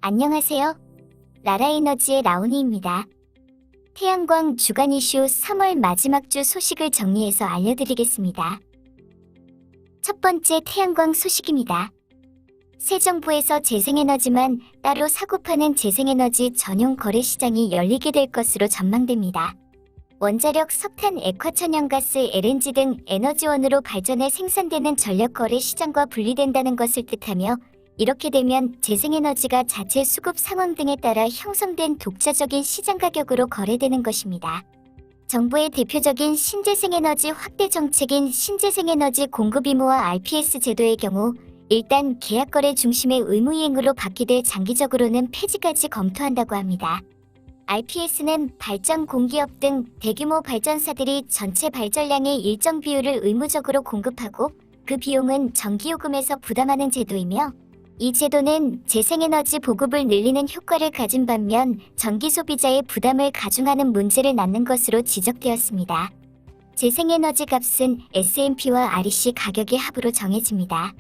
안녕하세요. 라라에너지의 라온이입니다. 태양광 주간 이슈 3월 마지막 주 소식을 정리해서 알려드리겠습니다. 첫 번째 태양광 소식입니다. 새 정부에서 재생에너지만 따로 사고 파는 재생에너지 전용 거래 시장이 열리게 될 것으로 전망됩니다. 원자력, 석탄, 액화천연가스, LNG 등 에너지원으로 발전해 생산되는 전력 거래 시장과 분리된다는 것을 뜻하며 이렇게 되면 재생에너지가 자체 수급 상황 등에 따라 형성된 독자적인 시장 가격으로 거래되는 것입니다. 정부의 대표적인 신재생에너지 확대 정책인 신재생에너지 공급 의무화 RPS 제도의 경우 일단 계약거래 중심의 의무이행으로 바뀌되 장기적으로는 폐지까지 검토한다고 합니다. RPS는 발전 공기업 등 대규모 발전사들이 전체 발전량의 일정 비율을 의무적으로 공급하고 그 비용은 전기요금에서 부담하는 제도이며 이 제도는 재생에너지 보급을 늘리는 효과를 가진 반면 전기 소비자의 부담을 가중하는 문제를 낳는 것으로 지적되었습니다. 재생에너지 값은 S&P와 REC 가격의 합으로 정해집니다.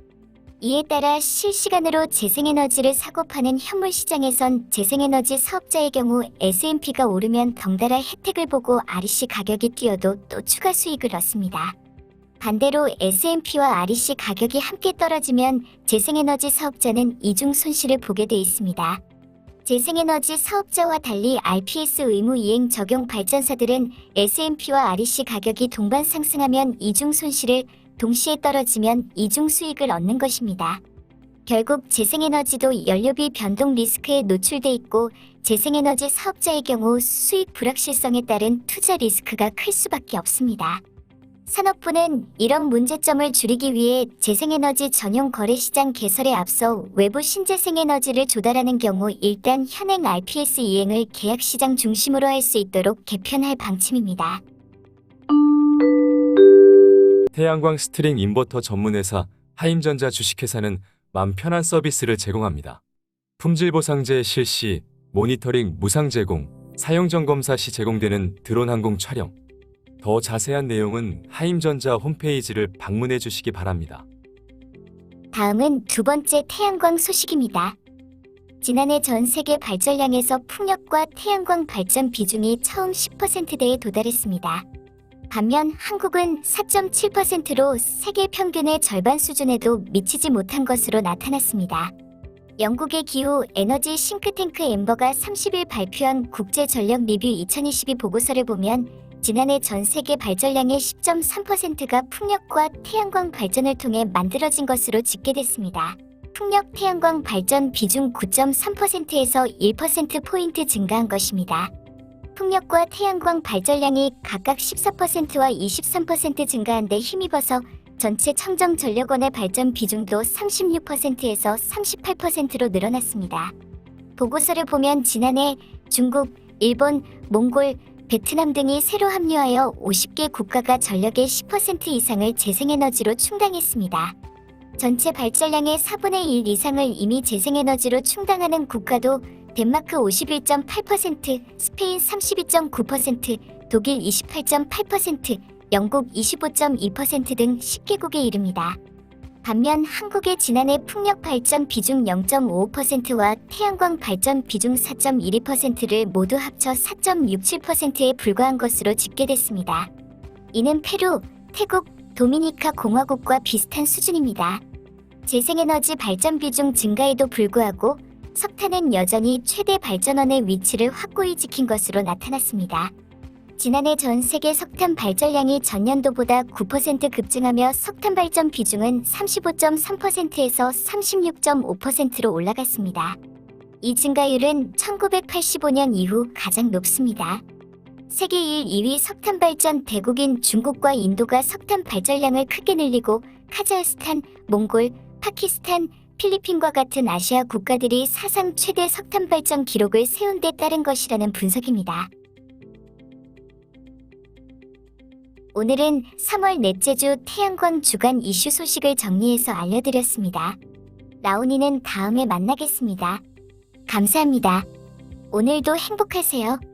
이에 따라 실시간으로 재생에너지를 사고 파는 현물 시장에선 재생에너지 사업자의 경우 S&P가 오르면 덩달아 혜택을 보고 REC 가격이 뛰어도 또 추가 수익을 얻습니다. 반대로 S&P와 REC 가격이 함께 떨어지면 재생에너지 사업자는 이중 손실을 보게 돼 있습니다. 재생에너지 사업자와 달리 RPS 의무 이행 적용 발전사들은 S&P와 REC 가격이 동반 상승하면 이중 손실을, 동시에 떨어지면 이중 수익을 얻는 것입니다. 결국 재생에너지도 연료비 변동 리스크에 노출돼 있고 재생에너지 사업자의 경우 수익 불확실성에 따른 투자 리스크가 클 수밖에 없습니다. 산업부는 이런 문제점을 줄이기 위해 재생에너지 전용 거래시장 개설에 앞서 외부 신재생에너지를 조달하는 경우 일단 현행 RPS 이행을 계약시장 중심으로 할 수 있도록 개편할 방침입니다. 태양광 스트링 인버터 전문회사 하임전자 주식회사는 맘 편한 서비스를 제공합니다. 품질보상제 실시, 모니터링 무상 제공, 사용점검사 시 제공되는 드론 항공 촬영. 더 자세한 내용은 하임전자 홈페이지를 방문해 주시기 바랍니다. 다음은 두 번째 태양광 소식입니다. 지난해 전 세계 발전량에서 풍력과 태양광 발전 비중이 처음 10%대에 도달했습니다. 반면 한국은 4.7%로 세계 평균의 절반 수준에도 미치지 못한 것으로 나타났습니다. 영국의 기후 에너지 싱크탱크 엠버가 30일 발표한 국제전력 리뷰 2022 보고서를 보면 지난해 전 세계 발전량의 10.3%가 풍력과 태양광 발전을 통해 만들어진 것으로 집계됐습니다. 풍력 태양광 발전 비중 9.3%에서 1%포인트 증가한 것입니다. 풍력과 태양광 발전량이 각각 14%와 23% 증가한 데 힘입어서 전체 청정전력원의 발전 비중도 36%에서 38%로 늘어났습니다. 보고서를 보면 지난해 중국, 일본, 몽골, 베트남 등이 새로 합류하여 50개 국가가 전력의 10% 이상을 재생에너지로 충당했습니다. 전체 발전량의 4분의 1 이상을 이미 재생에너지로 충당하는 국가도 덴마크 51.8%, 스페인 32.9%, 독일 28.8%, 영국 25.2% 등 10개국에 이릅니다. 반면 한국의 지난해 풍력 발전 비중 0.55%와 태양광 발전 비중 4.12%를 모두 합쳐 4.67%에 불과한 것으로 집계됐습니다. 이는 페루, 태국, 도미니카 공화국과 비슷한 수준입니다. 재생에너지 발전 비중 증가에도 불구하고 석탄은 여전히 최대 발전원의 위치를 확고히 지킨 것으로 나타났습니다. 지난해 전 세계 석탄 발전량이 전년도보다 9% 급증하며 석탄 발전 비중은 35.3%에서 36.5%로 올라갔습니다. 이 증가율은 1985년 이후 가장 높습니다. 세계 1, 2위 석탄 발전 대국인 중국과 인도가 석탄 발전량을 크게 늘리고 카자흐스탄, 몽골, 파키스탄, 필리핀과 같은 아시아 국가들이 사상 최대 석탄 발전 기록을 세운 데 따른 것이라는 분석입니다. 오늘은 3월 넷째 주 태양광 주간 이슈 소식을 정리해서 알려드렸습니다. 라온이는 다음에 만나겠습니다. 감사합니다. 오늘도 행복하세요.